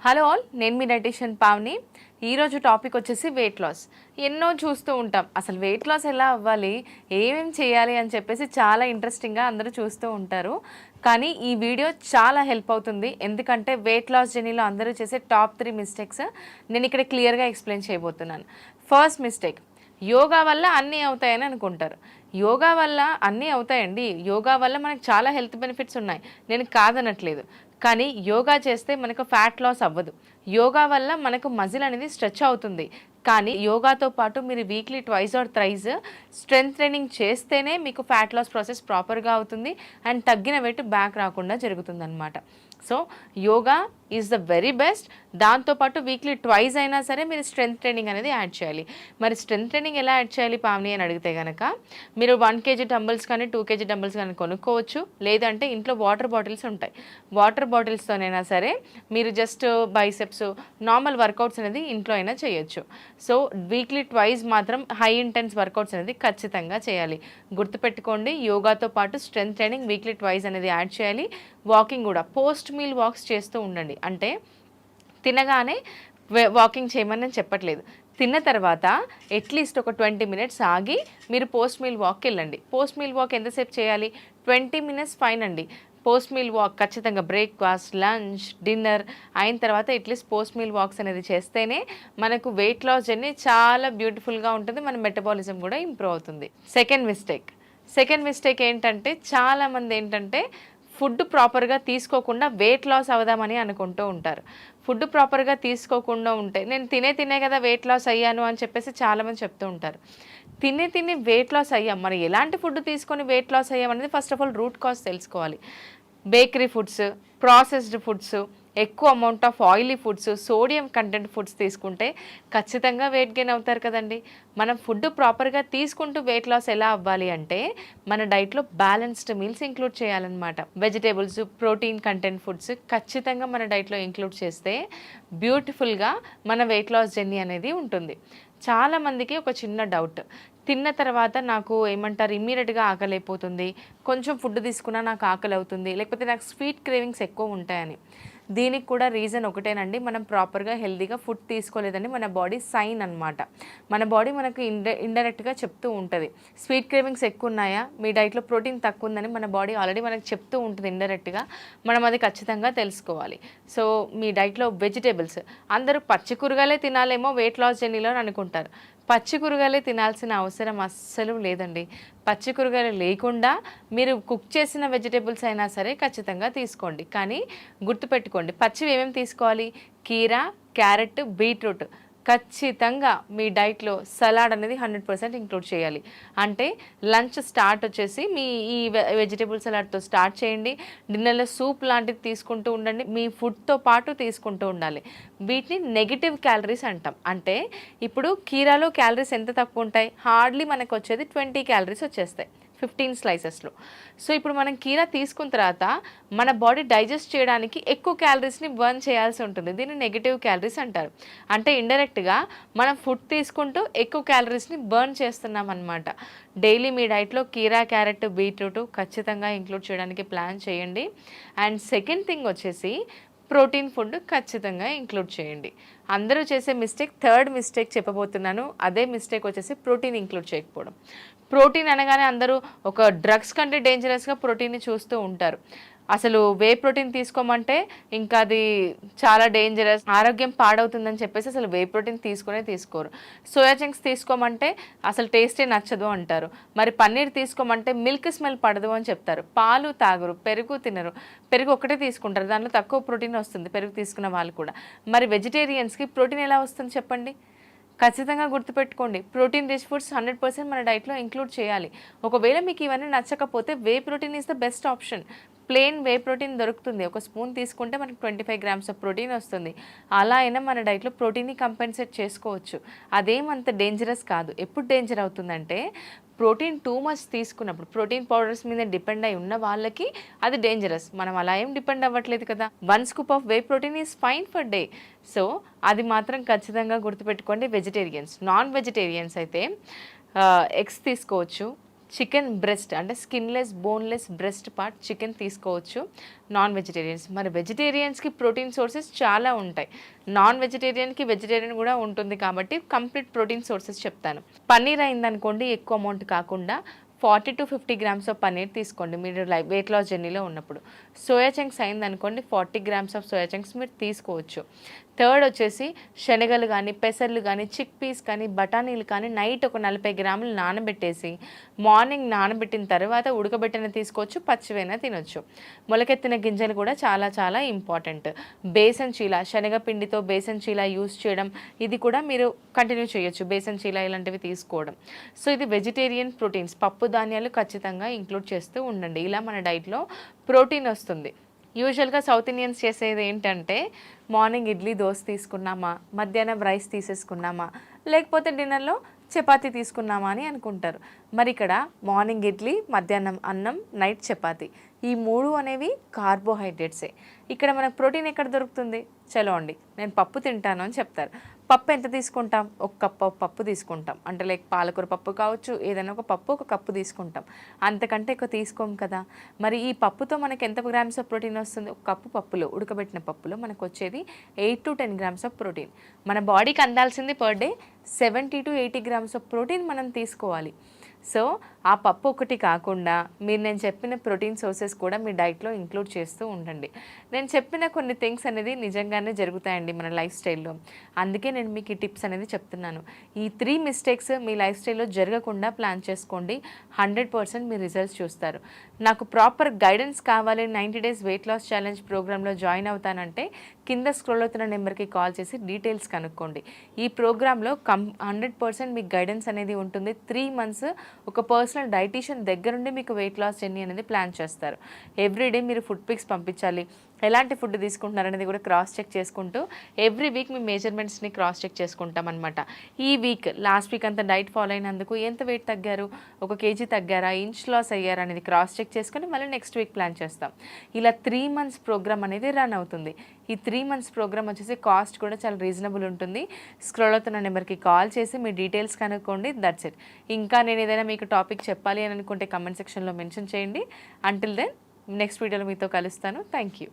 Hello all, నేను మీ dietitian Pavani. ఈరోజు topic వచ్చేసి వెయిట్ లాస్. ఎన్నో చూస్తూ ఉంటాం, అసలు వెయిట్ లాస్ ఎలా అవ్వాలి, ఏమేం చేయాలి అని చెప్పేసి చాలా ఇంట్రెస్టింగ్గా అందరూ చూస్తూ ఉంటారు. కానీ ఈ వీడియో చాలా హెల్ప్ అవుతుంది, ఎందుకంటే వెయిట్ లాస్ జర్నీలో అందరూ చేసే టాప్ 3 మిస్టేక్స్ నేను ఇక్కడ క్లియర్గా ఎక్స్ప్లెయిన్ చేయబోతున్నాను. ఫస్ట్ మిస్టేక్, యోగా వల్ల అన్నీ అవుతాయని అనుకుంటారు. యోగా వల్ల అన్నీ అవుతాయండి, యోగా వల్ల మనకు చాలా హెల్త్ బెనిఫిట్స్ ఉన్నాయి, నేను కాదనట్లేదు. కానీ యోగా చేస్తే మనకు ఫ్యాట్ లాస్ అవ్వదు. యోగా వల్ల మనకు మజిల్ అనేది స్ట్రెచ్ అవుతుంది. కానీ యోగాతో పాటు మీరు weekly twice or thrice strength training చేస్తేనే మీకు ఫ్యాట్ లాస్ ప్రాసెస్ ప్రాపర్గా అవుతుంది అండ్ తగ్గిన వెయిట్ బ్యాక్ రాకుండా జరుగుతుంది అనమాట. So yoga is the very best. దాంతోపాటు వీక్లీ ట్వైస్ అయినా సరే మీరు స్ట్రెంగ్త్ ట్రైనింగ్ అనేది యాడ్ చేయాలి. మరి స్ట్రెంగ్త్ ట్రైనింగ్ ఎలా యాడ్ చేయాలి పావని అని అడిగితే కనుక, మీరు 1 kg డంబుల్స్ కానీ 2 kg డంబుల్స్ కానీ కొనుక్కోవచ్చు. లేదంటే ఇంట్లో వాటర్ బాటిల్స్ ఉంటాయి, వాటర్ బాటిల్స్తోనైనా సరే మీరు జస్ట్ బైసెప్స్ నార్మల్ వర్కౌట్స్ అనేది ఇంట్లో అయినా చేయొచ్చు. సో వీక్లీ ట్వైస్ మాత్రం హై ఇంటెన్స్ వర్కౌట్స్ అనేది ఖచ్చితంగా చేయాలి. గుర్తుపెట్టుకోండి, యోగాతో పాటు స్ట్రెంగ్త్ ట్రైనింగ్ వీక్లీ ట్వైస్ అనేది యాడ్ చేయాలి. వాకింగ్ కూడా పోస్ట్ మీల్ వాక్స్ చేస్తూ ఉండండి. అంటే తినగానే వాకింగ్ చేయమని నేను చెప్పట్లేదు, తిన్న తర్వాత అట్లీస్ట్ ఒక 20 minutes ఆగి మీరు పోస్ట్ మీల్ వాక్కి వెళ్ళండి. పోస్ట్ మీల్ వాక్ ఎంతసేపు చేయాలి? 20 minutes ఫైన్ అండి. పోస్ట్ మీల్ వాక్ ఖచ్చితంగా బ్రేక్ఫాస్ట్, లంచ్, డిన్నర్ అయిన తర్వాత అట్లీస్ట్ పోస్ట్ మీల్ వాక్స్ అనేది చేస్తేనే మనకు వెయిట్ లాస్ జర్నీ చాలా బ్యూటిఫుల్గా ఉంటుంది, మన మెటబాలిజం కూడా ఇంప్రూవ్ అవుతుంది. సెకండ్ మిస్టేక్ ఏంటంటే, చాలామంది ఏంటంటే ఫుడ్ ప్రాపర్గా తీసుకోకుండా వెయిట్ లాస్ అవుదామని అనుకుంటూ ఉంటారు. ఫుడ్ ప్రాపర్గా తీసుకోకుండా ఉంటే, నేను తినే కదా వెయిట్ లాస్ అయ్యాను అని చెప్పేసి చాలామంది చెప్తూ ఉంటారు. తిని వెయిట్ లాస్ అయ్యాం, మరి ఎలాంటి ఫుడ్ తీసుకొని వెయిట్ లాస్ అయ్యాం అనేది first of all root cause తెలుసుకోవాలి. బేకరీ ఫుడ్స్, ప్రాసెస్డ్ ఫుడ్స్, ఎక్కువ amount of oily foods, sodium content foods తీసుకుంటే ఖచ్చితంగా వెయిట్ గెయిన్ అవుతారు కదండి. మనం ఫుడ్ ప్రాపర్గా తీసుకుంటూ వెయిట్ లాస్ ఎలా అవ్వాలి అంటే, మన డైట్లో బ్యాలెన్స్డ్ మీల్స్ ఇంక్లూడ్ చేయాలన్నమాట. వెజిటేబుల్స్, ప్రోటీన్ కంటెంట్ ఫుడ్స్ ఖచ్చితంగా మన డైట్లో ఇంక్లూడ్ చేస్తే బ్యూటిఫుల్గా మన వెయిట్ లాస్ జర్నీ అనేది ఉంటుంది. చాలామందికి ఒక చిన్న డౌట్, తిన్న తర్వాత నాకు ఏమంటారు ఇమ్మీడియట్గా ఆకలి అయిపోతుంది, కొంచెం ఫుడ్ తీసుకున్నా నాకు ఆకలి అవుతుంది, లేకపోతే నాకు స్వీట్ క్రేవింగ్స్ ఎక్కువ ఉంటాయని. దీనికి కూడా రీజన్ ఒకటేనండి, మనం ప్రాపర్గా హెల్తీగా ఫుడ్ తీసుకోలేదని మన బాడీ సైన్ అనమాట. మన బాడీ మనకు ఇండైరెక్ట్గా చెప్తూ ఉంటుంది. స్వీట్ క్రేవింగ్స్ ఎక్కువ ఉన్నాయా, మీ డైట్లో ప్రోటీన్ తక్కువ ఉందని మన బాడీ ఆల్రెడీ మనకు చెప్తూ ఉంటుంది ఇండైరెక్ట్గా, మనం అది ఖచ్చితంగా తెలుసుకోవాలి. సో మీ డైట్లో వెజిటేబుల్స్, అందరూ పచ్చి కూరగాయలే తినాలేమో వెయిట్ లాస్ జర్నీలో అని అనుకుంటారు. పచ్చి కూరగాయలే తినాల్సిన అవసరం అస్సలు లేదండి. పచ్చి కూరగాయలు లేకుండా మీరు కుక్ చేసిన వెజిటేబుల్స్ అయినా సరే ఖచ్చితంగా తీసుకోండి. కానీ గుర్తుపెట్టుకోండి, పచ్చివి ఏమేమి తీసుకోవాలి? కీరా, క్యారెట్, బీట్రూట్ ఖచ్చితంగా మీ డైట్లో సలాడ్ అనేది 100% ఇంక్లూడ్ చేయాలి. అంటే లంచ్ స్టార్ట్ వచ్చేసి మీ ఈ వెజిటేబుల్ సలాడ్తో స్టార్ట్ చేయండి. డిన్నర్లో సూప్ లాంటిది తీసుకుంటూ ఉండండి, మీ ఫుడ్తో పాటు తీసుకుంటూ ఉండాలి. వీటిని నెగిటివ్ క్యాలరీస్ అంటాం. అంటే ఇప్పుడు కీరాలో క్యాలరీస్ ఎంత తక్కువ ఉంటాయి? హార్డ్లీ మనకు వచ్చేది 20 క్యాలరీస్ వచ్చేస్తాయి 15 స్లైసెస్లో. సో ఇప్పుడు మనం కీరా తీసుకున్న తర్వాత మన బాడీ డైజెస్ట్ చేయడానికి ఎక్కువ క్యాలరీస్ని బర్న్ చేయాల్సి ఉంటుంది. దీన్ని నెగిటివ్ క్యాలరీస్ అంటారు. అంటే ఇండైరెక్ట్గా మనం ఫుడ్ తీసుకుంటూ ఎక్కువ క్యాలరీస్ని బర్న్ చేస్తున్నాం అనమాట. డైలీ మీ డైట్లో కీరా, క్యారెట్, బీట్రూట్ ఖచ్చితంగా ఇంక్లూడ్ చేయడానికి ప్లాన్ చేయండి. అండ్ సెకండ్ థింగ్ వచ్చేసి ప్రోటీన్ ఫుడ్ ఖచ్చితంగా ఇంక్లూడ్ చేయండి. అందరూ చేసే మిస్టేక్, థర్డ్ మిస్టేక్ చెప్పబోతున్నాను. అదే మిస్టేక్ వచ్చేసి ప్రోటీన్ ఇంక్లూడ్ చేయకపోవడం. ప్రోటీన్ అనగానే అందరూ ఒక డ్రగ్స్ కంటే డేంజరస్గా ప్రోటీన్ని చూస్తూ ఉంటారు. అసలు వే ప్రోటీన్ తీసుకోమంటే ఇంకా అది చాలా డేంజరస్, ఆరోగ్యం పాడవుతుందని చెప్పేసి అసలు వే ప్రోటీన్ తీసుకోరు. సోయా చంక్స్ తీసుకోమంటే అసలు టేస్టే నచ్చదు అంటారు. మరి పన్నీర్ తీసుకోమంటే మిల్క్ స్మెల్ పడదు అని చెప్తారు. పాలు తాగరు, పెరుగు తినరు, పెరుగు ఒకటే తీసుకుంటారు, దాంట్లో తక్కువ ప్రోటీన్ వస్తుంది పెరుగు తీసుకున్న వాళ్ళు కూడా. మరి వెజిటేరియన్స్కి ప్రోటీన్ ఎలా వస్తుంది చెప్పండి? ఖచ్చితంగా గుర్తుపెట్టుకోండి, ప్రోటీన్ రిచ్ ఫుడ్స్ 100% మన డైట్లో ఇంక్లూడ్ చేయాలి. ఒకవేళ మీకు ఇవన్నీ నచ్చకపోతే whey protein is the best option. Plain whey protein దొరుకుతుంది, ఒక స్పూన్ తీసుకుంటే మనకు 25 grams ఆఫ్ ప్రోటీన్ వస్తుంది. అలా అయినా మన డైట్లో ప్రోటీన్ని కంపెన్సేట్ చేసుకోవచ్చు. అదేమంత డేంజరస్ కాదు. ఎప్పుడు డేంజర్ అవుతుందంటే ప్రోటీన్ టూ మచ్ తీసుకున్నప్పుడు, ప్రోటీన్ పౌడర్స్ మీద డిపెండ్ అయి ఉన్న వాళ్ళకి అది డేంజరస్. మనం అలా ఏం డిపెండ్ అవ్వట్లేదు కదా. 1 scoop of whey protein is fine for day. So అది మాత్రం ఖచ్చితంగా గుర్తుపెట్టుకోండి. వెజిటేరియన్స్, నాన్ వెజిటేరియన్స్ అయితే ఎగ్స్ తీసుకోవచ్చు, చికెన్ బ్రెస్ట్ అంటే skinless boneless breast part chicken తీసుకోవచ్చు నాన్ వెజిటేరియన్స్. మరి వెజిటేరియన్స్కి ప్రోటీన్ సోర్సెస్ చాలా ఉంటాయి, నాన్ వెజిటేరియన్కి వెజిటేరియన్ కూడా ఉంటుంది కాబట్టి కంప్లీట్ ప్రోటీన్ సోర్సెస్ చెప్తాను. పన్నీర్ అయిందనుకోండి, ఎక్కువ అమౌంట్ కాకుండా 40 to 50 గ్రామ్స్ ఆఫ్ పన్నీర్ తీసుకోండి మీరు వెయిట్ లాస్ జర్నీలో ఉన్నప్పుడు. సోయా చంక్స్ అయిందనుకోండి 40 గ్రామ్స్ ఆఫ్ సోయా చంక్స్ మీరు తీసుకోవచ్చు. థర్డ్ వచ్చేసి శనగలు కానీ పెసర్లు కానీ చిక్ పీస్ కానీ బఠానీలు కానీ నైట్ ఒక 40 గ్రాములు నానబెట్టేసి మార్నింగ్ నానబెట్టిన తర్వాత ఉడకబెట్టిన తీసుకోవచ్చు, పచ్చివైనా తినొచ్చు. మొలకెత్తిన గింజలు కూడా చాలా చాలా ఇంపార్టెంట్. బేసన్ చీల, శనగపిండితో బేసన్ చీల యూస్ చేయడం, ఇది కూడా మీరు కంటిన్యూ చేయొచ్చు, బేసన్ చీల ఇలాంటివి తీసుకోవడం. సో ఇది వెజిటేరియన్ ప్రోటీన్స్. పప్పు ధాన్యాలు ఖచ్చితంగా ఇంక్లూడ్ చేస్తూ ఉండండి, ఇలా మన డైట్లో ప్రోటీన్ వస్తుంది. యూజువల్గా సౌత్ ఇండియన్స్ చేసేది ఏంటంటే మార్నింగ్ ఇడ్లీ దోశ తీసుకున్నామా, మధ్యాహ్నం రైస్ తీసేసుకున్నామా, లేకపోతే డిన్నర్లో చపాతీ తీసుకున్నామా అని అనుకుంటారు. మరి ఇక్కడ మార్నింగ్ ఇడ్లీ, మధ్యాహ్నం అన్నం, నైట్ చపాతీ, ఈ మూడు అనేవి కార్బోహైడ్రేట్సే. ఇక్కడ మనకు ప్రోటీన్ ఎక్కడ దొరుకుతుంది? చలో అండి నేను పప్పు తింటాను అని చెప్తారు. పప్పు ఎంత తీసుకుంటాం? ఒక కప్పు పప్పు తీసుకుంటాం, అంటే లైక్ పాలకూర పప్పు కావచ్చు, ఏదైనా ఒక పప్పు ఒక కప్పు తీసుకుంటాం, అంతకంటే ఎక్కువ తీసుకోం కదా. మరి ఈ పప్పుతో మనకి ఎంత గ్రామ్స్ ఆఫ్ ప్రోటీన్ వస్తుంది? ఒక కప్పు పప్పులో, ఉడకబెట్టిన పప్పులో మనకు వచ్చేది 8 to 10 గ్రామ్స్ ఆఫ్ ప్రోటీన్. మన బాడీకి అందాల్సింది per day 70 to 80 grams of protein మనం తీసుకోవాలి. సో ఆ పప్పు ఒకటి కాకుండా మీరు నేను చెప్పిన ప్రోటీన్ సోర్సెస్ కూడా మీ డైట్లో ఇంక్లూడ్ చేస్తూ ఉండండి. నేను చెప్పిన కొన్ని థింగ్స్ అనేది నిజంగానే జరుగుతాయండి మన లైఫ్ స్టైల్లో, అందుకే నేను మీకు ఈ టిప్స్ అనేది చెప్తున్నాను. ఈ 3 మిస్టేక్స్ మీ లైఫ్ స్టైల్లో జరగకుండా ప్లాన్ చేసుకోండి, 100% మీ రిజల్ట్స్ చూస్తారు. నాకు ప్రాపర్ గైడెన్స్ కావాలి, 90 days వెయిట్ లాస్ ఛాలెంజ్ ప్రోగ్రాంలో జాయిన్ అవుతానంటే కింద స్క్రోల్ అవుతున్న నెంబర్కి కాల్ చేసి డీటెయిల్స్ కనుక్కోండి. ఈ ప్రోగ్రాంలో 100% మీకు గైడెన్స్ అనేది ఉంటుంది. 3 months ఒక పర్సనల్ డైటీషియన్ దగ్గరుండి మీకు వెయిట్ లాస్ జర్నీ అనేది ప్లాన్ చేస్తారు. ఎవ్రీడే మీరు ఫుడ్ పిక్స్ పంపించాలి, ఎలాంటి ఫుడ్ తీసుకుంటున్నారు అనేది కూడా క్రాస్ చెక్ చేసుకుంటూ ఎవ్రీ వీక్ మీ మెజర్మెంట్స్ని క్రాస్ చెక్ చేసుకుంటాం అనమాట. ఈ వీక్ లాస్ట్ వీక్ అంతా డైట్ ఫాలో అయినందుకు ఎంత వెయిట్ తగ్గారు, 1 kg తగ్గారా, ఇంచ్ లాస్ అయ్యారా అనేది క్రాస్ చెక్ చేసుకొని మళ్ళీ నెక్స్ట్ వీక్ ప్లాన్ చేస్తాం. ఇలా 3 months ప్రోగ్రామ్ అనేది రన్ అవుతుంది. ఈ 3 months ప్రోగ్రామ్ వచ్చేసి కాస్ట్ కూడా చాలా రీజనబుల్ ఉంటుంది. స్క్రోల్ అవుతున్న నెంబర్కి కాల్ చేసి మీ డీటెయిల్స్ కనుక్కోండి, దట్స్ ఇట్. ఇంకా నేను ఏదైనా మీకు టాపిక్ చెప్పాలి అని అనుకుంటే కమెంట్ సెక్షన్లో మెన్షన్ చేయండి. అంటిల్ దెన్ నెక్స్ట్ వీడియోలో మీతో కలుస్తాను. Thank you.